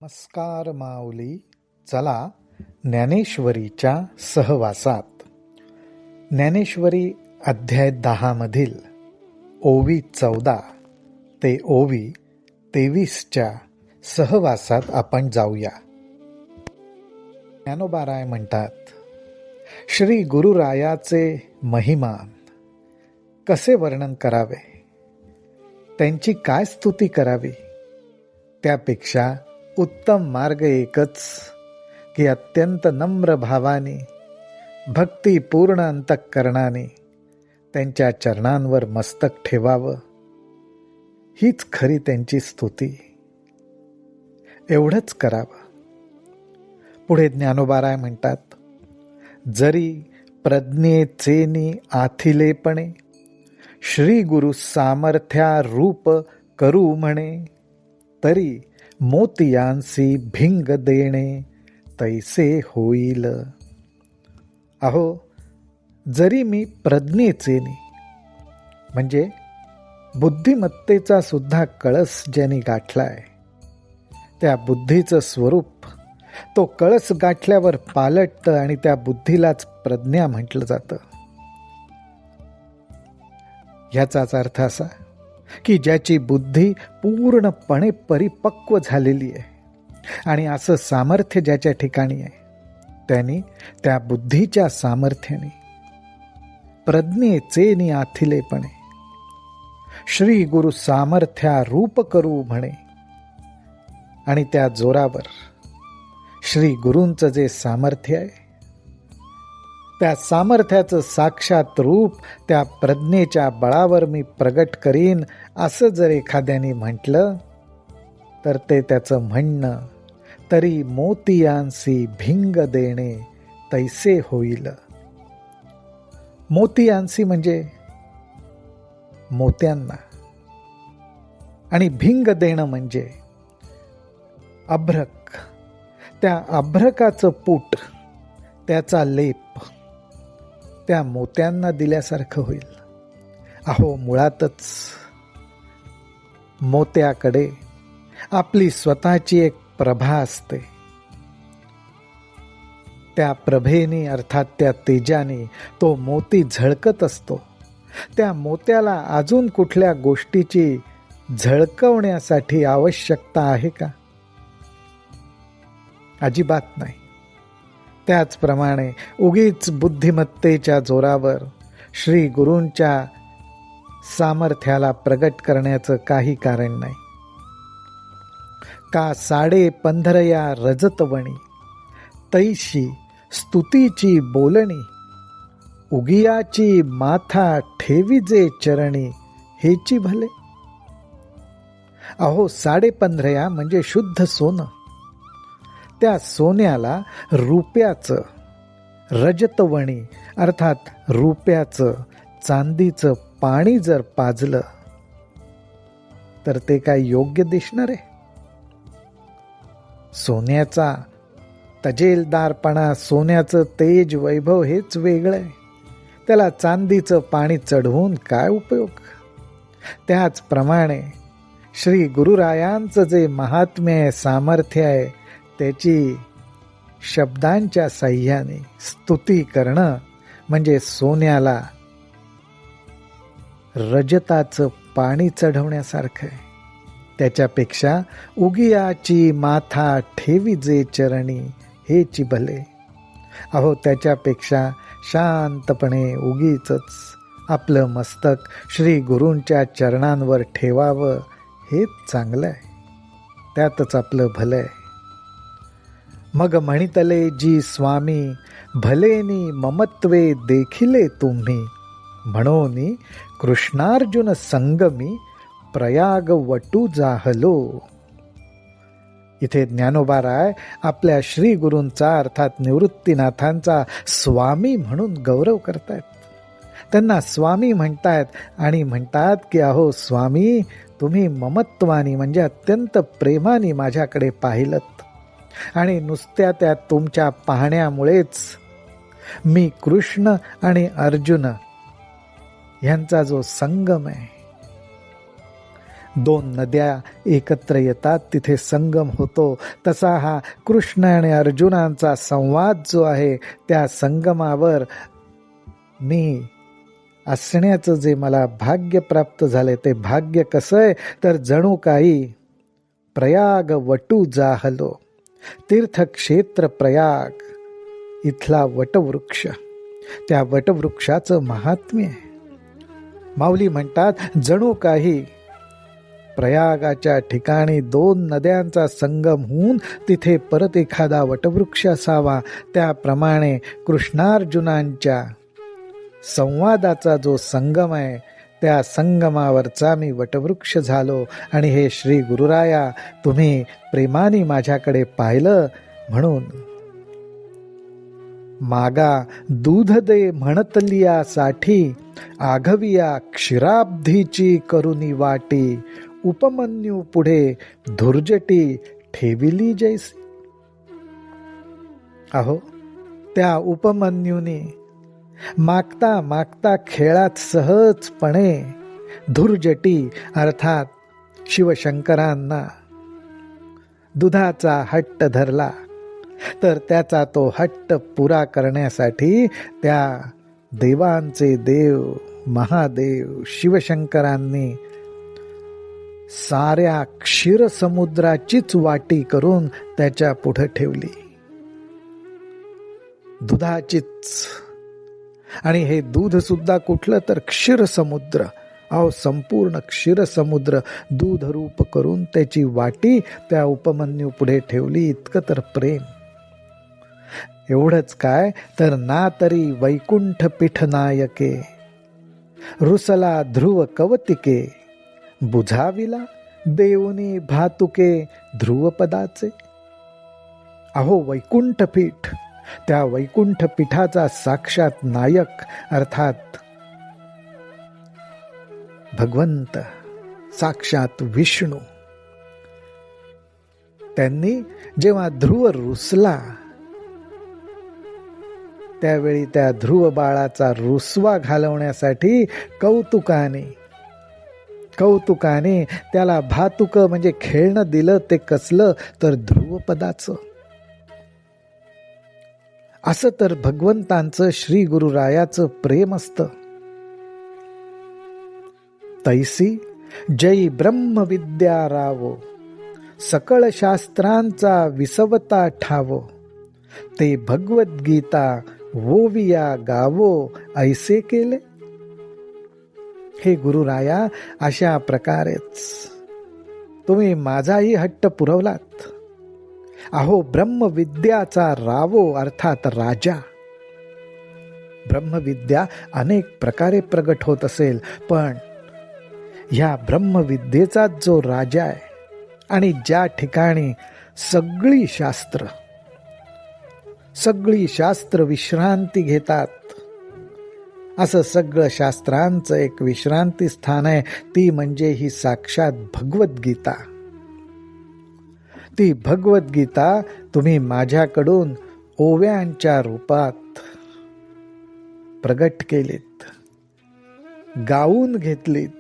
नमस्कार माऊली. चला ज्ञानेश्वरीच्या सहवासात. ज्ञानेश्वरी अध्याय 10 मधील ओवी 14 ते ओवी 23च्या सहवासात आपण जाऊया. ज्ञानोबाराय म्हणतात, श्री गुरुरायाचे महिमा कसे वर्णन करावे, त्यांची काय स्तुती करावी. त्यापेक्षा उत्तम मार्ग एकच की अत्यंत नम्र भावाने भक्तिपूर्ण अंतःकरणाने त्यांच्या चरणांवर मस्तक ठेवावं. हीच खरी त्यांची स्तुती. एवढंच करावं. पुढे ज्ञानोबाराय म्हणतात, जरी प्रज्ञेचेनी आथिलेपणे श्री गुरु सामर्थ्या रूप करू म्हणे, तरी मोतियांसी भिंग देणे तैसे होईल. अहो, जरी मी प्रज्ञेचेनी म्हणजे बुद्धिमत्तेचा सुद्धा कळस ज्यांनी गाठलाय, त्या बुद्धीचं स्वरूप तो कळस गाठल्यावर पालटतं आणि त्या बुद्धीलाच प्रज्ञा म्हटलं जातं. ह्याचाच अर्थ असा की ज्याची बुद्धी पूर्णपणे परिपक्व झालेली आहे आणि असं सामर्थ्य ज्याच्या ठिकाणी आहे, त्यांनी त्या बुद्धीच्या सामर्थ्याने प्रज्ञेचेनी आथिलेपणे श्री गुरु सामर्थ्या रूप करू म्हणे, आणि त्या जोरावर श्री गुरूंचं जे सामर्थ्य आहे, त्या सामर्थ्याचं साक्षात रूप त्या प्रज्ञेच्या बळावर मी प्रगट करीन, असं जर एखाद्याने म्हटलं तर ते त्याचं म्हणणं तरी मोतियांसी भिंग देणे तैसे होईल. मोतियांसी म्हणजे मोत्यांना, आणि भिंग देणं म्हणजे अभ्रक. त्या अभ्रकाचं पूट, त्याचा लेप त्या मोत्यांना दिल्यासारखं होईल. अहो, मुळातच मोत्याकडे आपली स्वतःची एक प्रभा असते. त्या प्रभेने अर्थात त्या तेजाने तो मोती झळकत असतो. त्या मोत्याला अजून कुठल्या गोष्टीची झळकवण्यासाठी आवश्यकता आहे का? अजिबात नाही. त्याचप्रमाणे उगीच बुद्धिमत्तेच्या जोरावर श्री गुरूंच्या सामर्थ्याला प्रगट करण्याचं काही कारण नाही. का 15.5 रजतवणी तैशी स्तुतीची बोलणी, उगियाची माथा ठेविजे चरणी हेची भले. अहो, 15.5 म्हणजे शुद्ध सोनं. त्या सोन्याला रुपयाचं, रजतवणी अर्थात रुपयाचं, चांदीचं पाणी जर पाजलं तर ते काय योग्य दिसणार आहे? सोन्याचा तजेलदारपणा, सोन्याचं तेज वैभव हेच वेगळं आहे. त्याला चांदीचं पाणी चढवून काय उपयोग? त्याचप्रमाणे श्री गुरुरायांचं जे महात्म्य आहे, सामर्थ्य आहे, त्याची शब्दांच्या साह्याने स्तुती करणं म्हणजे सोन्याला रजताचं पाणी चढवण्यासारखं आहे. त्याच्यापेक्षा उगियाची माथा ठेविजे चरणी हेची भले. अहो, त्याच्यापेक्षा शांतपणे उगीचच आपलं मस्तक श्री गुरूंच्या चरणांवर ठेवावं हेच चांगलं आहे. त्यातच आपलं भलं आहे. मग म्हणितले जी स्वामी, भलेनी ममत्वे देखिले तुम्ही, म्हणोनी कृष्णार्जुन संगमी प्रयाग वटू जाहलो. इथे ज्ञानोबाराय आपल्या श्री गुरूंचा अर्थात निवृत्तीनाथांचा स्वामी म्हणून गौरव करतायत. त्यांना स्वामी म्हणतायत आणि म्हणतात की अहो स्वामी, तुम्ही ममत्वानी म्हणजे अत्यंत प्रेमाने माझ्याकडे पाहिलत, आणि नुसत्या त्या तुमच्या पाहण्यामुळेच मी कृष्ण आणि अर्जुन यांचा जो संगम आहे, दोन नद्या एकत्र येतात, तिथे संगम होतो. तसा हा कृष्ण आणि अर्जुनांचा संवाद जो आहे, त्या संगमावर मी असण्याचं जे मला भाग्य प्राप्त झाले, ते भाग्य कसं आहे, तर जणू काही प्रयाग वटू जाहलो, तीर्थक्षेत्र प्रयाग, इथला वटवृक्ष, त्या वटवृक्षाचं महात्म्य आहे. माऊली म्हणतात जणू काही प्रयागाच्या ठिकाणी दोन नद्यांचा संगम होऊन तिथे परत एखादा वटवृक्ष असावा. त्याप्रमाणे कृष्णार्जुनांच्या संवादाचा जो संगम आहे, त्या संगमावरचा मी वटवृक्ष झालो. आणि हे श्री गुरुराया, तुम्ही प्रेमाने माझ्याकडे पाहिलं म्हणून मागा दूध दे म्हणतलियासाठी, आघविया क्षीराब्धीची करुनी वाटी, उपमन्यू पुढे धुर्जटी ठेविली जैसी. अहो, त्या उपमन्यूने मागता मागता खेळात सहजपणे धुर्जटी अर्थात शिवशंकरांना दुधाचा हट्ट धरला, तर त्याचा तो हट्ट पुरा करण्यासाठी त्या देवांचे देव महादेव शिवशंकरांनी साऱ्या क्षीरसमुद्राचीच वाटी करून त्याच्या पुढे ठेवली, दुधाचीच. आणि हे दूध सुद्धा कुठलं, तर क्षीरसमुद्र. अहो, संपूर्ण क्षीरसमुद्र दूध रूप करून त्याची वाटी त्या उपमन्यू पुढे ठेवली. इतकं तर प्रेम. एवढंच काय, तर ना तरी वैकुंठ पीठ नायके, रुसला ध्रुव कवतिके, बुझाविला देऊनी भातुके ध्रुवपदाचे. अहो, वैकुंठ पीठ, त्या वैकुंठ पीठाचा साक्षात नायक अर्थात भगवंत साक्षात विष्णू, त्यांनी जेव्हा ध्रुव रुसला, त्यावेळी त्या ध्रुव बाळाचा रुसवा घालवण्यासाठी कौतुकाने त्याला भातुक म्हणजे खेळणं दिलं. ते कसलं, तर ध्रुवपदाचं. असं तर भगवंतांचं श्री गुरुरायाचं प्रेम असतं. तैसी जय ब्रह्मविद्या रावो, सकळ शास्त्रांचा विसवता ठावो, ते भगवद्गीता वोविया गावो ऐसे केले. हे गुरुराया, अशा प्रकारेच तुम्ही माझाही हट्ट पुरवलात. अहो, ब्रह्मविद्याचा रावो अर्थात राजा. ब्रह्मविद्या अनेक प्रकारे प्रगट होत असेल, पण ह्या ब्रह्मविद्येचा जो राजा आहे आणि ज्या ठिकाणी सगळी शास्त्र विश्रांती घेतात, असं सगळं शास्त्रांचं एक विश्रांती स्थान आहे. ती म्हणजे ही साक्षात भगवद्गीता. ती भगवद्गीता तुम्ही माझ्याकडून ओव्यांच्या रूपात प्रगट केलीत, गाऊन घेतलीत.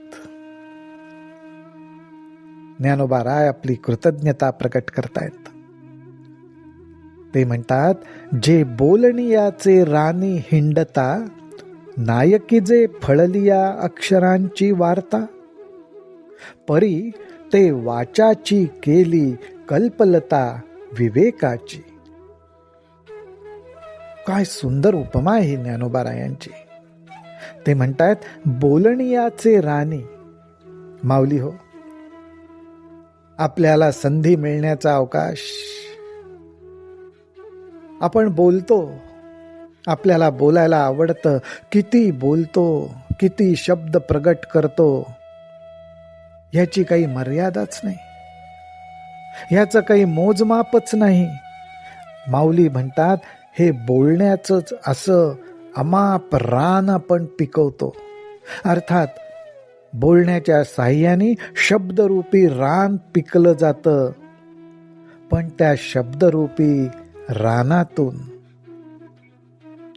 ज्ञानोबा राय आपली कृतज्ञता प्रकट करतायत. ते म्हणतात, जे बोलणियाचे राणी हिंडता, नायकी जे फळलिया अक्षरांची वार्ता, परी ते वाचाची केली कल्पलता विवेकाची. काय सुंदर उपमा आहे ज्ञानोबा रायांची. ते म्हणतात, बोलणियाचे राणी. माऊली हो, आपल्याला संधी मिळण्याचा अवकाश, आपण बोलतो, आपल्याला बोलायला आवडतं, किती बोलतो, किती शब्द प्रगट करतो, ह्याची काही मर्यादाच नाही, ह्याचं काही मोजमापच नाही. माऊली म्हणतात, हे बोलण्याचंच असं अमाप रान आपण पिकवतो. अर्थात बोलण्याच्या साह्याने शब्दरूपी रान पिकलं जातं, पण त्या शब्दरूपी रानातून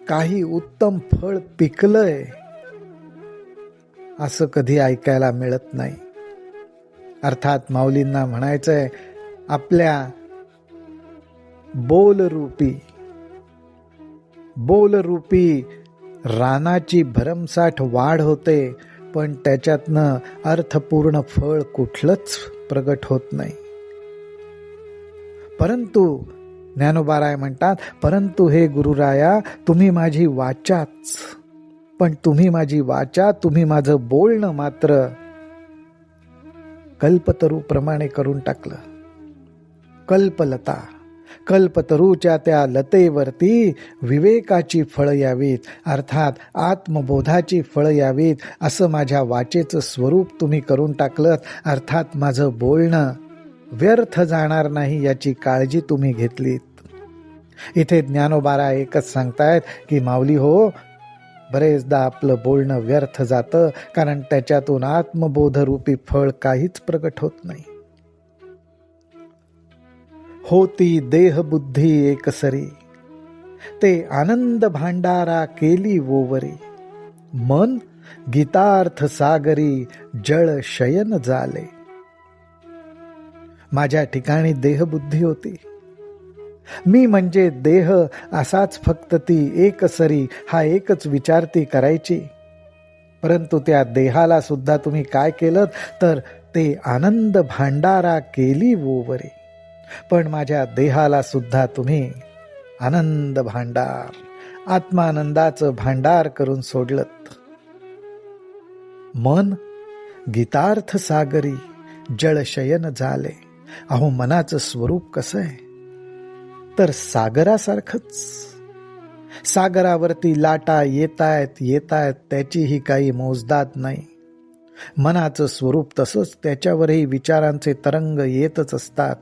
काही उत्तम फळ पिकलंय असं कधी ऐकायला मिळत नाही. अर्थात माऊलींना म्हणायचंय, आपल्या बोलरूपी रानाची भरमसाठ वाढ होते, पण त्याच्यातनं अर्थपूर्ण फळ कुठलंच प्रगट होत नाही. परंतु ज्ञानोबाराय म्हणतात, परंतु हे गुरुराया, तुम्ही माझी वाचाच, पण तुम्ही माझी वाचा, तुम्ही माझं बोलणं मात्र कल्पतरूप्रमाणे करून टाकलं. कल्पतरूच्या त्या लतेवरती विवेकाची फळं यावीत, अर्थात आत्मबोधाची फळं यावीत, असं माझ्या वाचेचं स्वरूप तुम्ही करून टाकलं. अर्थात माझं बोलणं व्यर्थ जाणार नाही याची काळजी तुम्ही घेतलीत. इथे ज्ञानोबाराय एकच सांगतायत की माऊली हो, बरेचदा आपलं बोलणं व्यर्थ जातं, कारण त्याच्यातून आत्मबोधरूपी फळ काहीच प्रगट होत नाही. होती देहबुद्धी एकसरी, ते आनंद भांडारा केली वोवरी, मन गीतार्थ सागरी जळ शयन झाले. माझ्या ठिकाणी देहबुद्धी होती. मी म्हणजे देह असाच फक्त ती एकसरी हा एकच विचार ती करायची. परंतु त्या देहाला सुद्धा तुम्ही काय केलं तर ते आनंद भांडारा केली वोवरी. पण माझ्या देहाला सुद्धा तुम्ही आनंद भांडार, आत्मानंदाचं भांडार करून सोडलं. मन गीतार्थ सागरी जळशयन झाले. अहो, मनाचं स्वरूप कसं आहे तर सागरासारखंच. सागरावरती लाटा येतायत त्याचीही काही मोजदाद नाही. मनाचं स्वरूप तसंच, त्याच्यावरही विचारांचे तरंग येतच असतात.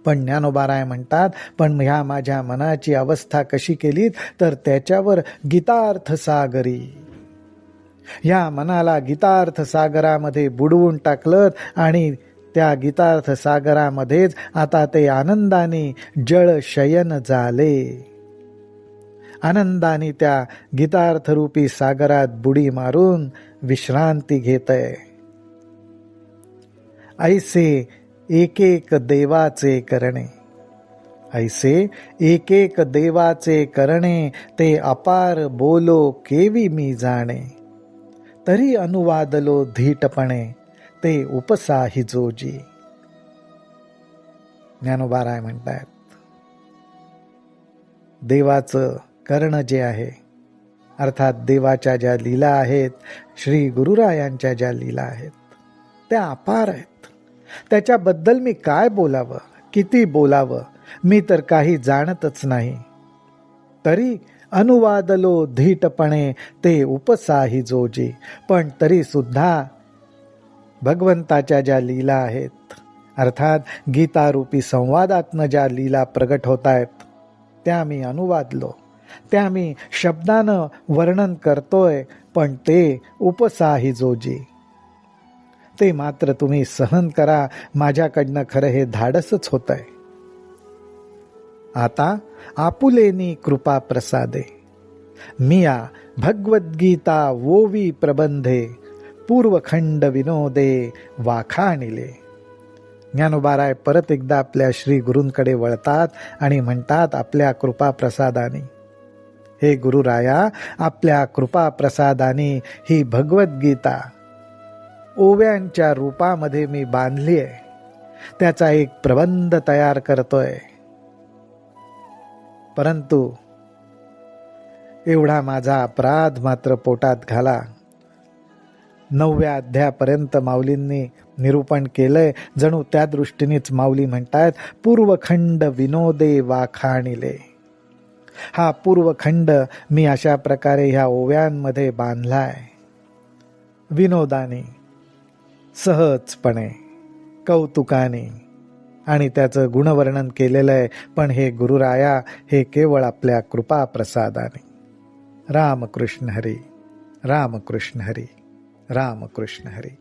पण ज्ञानोबाराय म्हणतात, पण ह्या माझ्या मनाची अवस्था कशी केली तर त्याच्यावर गीतार्थ सागरी, ह्या मनाला गीतार्थ सागरामध्ये बुडवून टाकलं आणि त्या गीतार्थ सागरामध्येच आता ते आनंदाने जळ शयन झाले. आनंदाने त्या गीतार्थरूपी सागरात बुडी मारून विश्रांती घेतय. ऐसे एक देवाचे करणे, ऐसे एक देवाचे करणे, ते अपार बोलो केवी मी जाणे. तरी अनुवादलो धीटपणे, ते उपसाही जोजी. ज्ञानोबाराय म्हणतात, देवाचं कर्ण जे आहे, अर्थात देवाच्या ज्या लीला आहेत, श्री गुरुरायांच्या ज्या लीला आहेत, त्या अपार आहेत. त्याच्याबद्दल मी काय बोलावं, किती बोलावं, मी तर काही जाणतच नाही. तरी अनुवादलो धीटपणे, ते उपसाही जोजी. पण तरी सुद्धा भगवंताच्या ज्या लीला आहेत, अर्थात गीतारूपी संवादातनं ज्या लीला प्रगट होत आहेत, त्या मी अनुवादलो, त्या मी शब्दानं वर्णन करतोय. पण ते उपसाही जोजी, ते मात्र तुम्ही सहन करा. माझ्याकडनं खरं हे धाडसच होत आहे. आता आपुलेनी कृपा प्रसादे, मिया भगवद्गीता वोवी प्रबंधे, पूर्वखंड विनोदे वाखाणिले. ज्ञानोबाराय परत एकदा आपल्या श्री गुरूंकडे वळतात आणि म्हणतात, आपल्या कृपा प्रसादाने, हे गुरुराया, आपल्या कृपा प्रसादाने ही भगवद्गीता ओव्यांच्या रूपामध्ये मी बांधली आहे. त्याचा एक प्रबंध तयार करतोय. परंतु एवढा माझा अपराध मात्र पोटात घाला. 9व्या अध्यायापर्यंत माऊलींनी निरूपण केलंय. जणू त्या दृष्टीनेच माऊली म्हणतायत, पूर्वखंड विनोदे वाखाणिले. हा पूर्वखंड मी अशा प्रकारे ह्या ओव्यांमध्ये बांधलाय. विनोदाने, सहजपणे, कौतुकाने आणि त्याचं गुणवर्णन केलेलं आहे. पण हे गुरुराया, हे केवळ आपल्या कृपा प्रसादाने. रामकृष्ण हरी, रामकृष्ण हरी, रामकृष्ण हरी.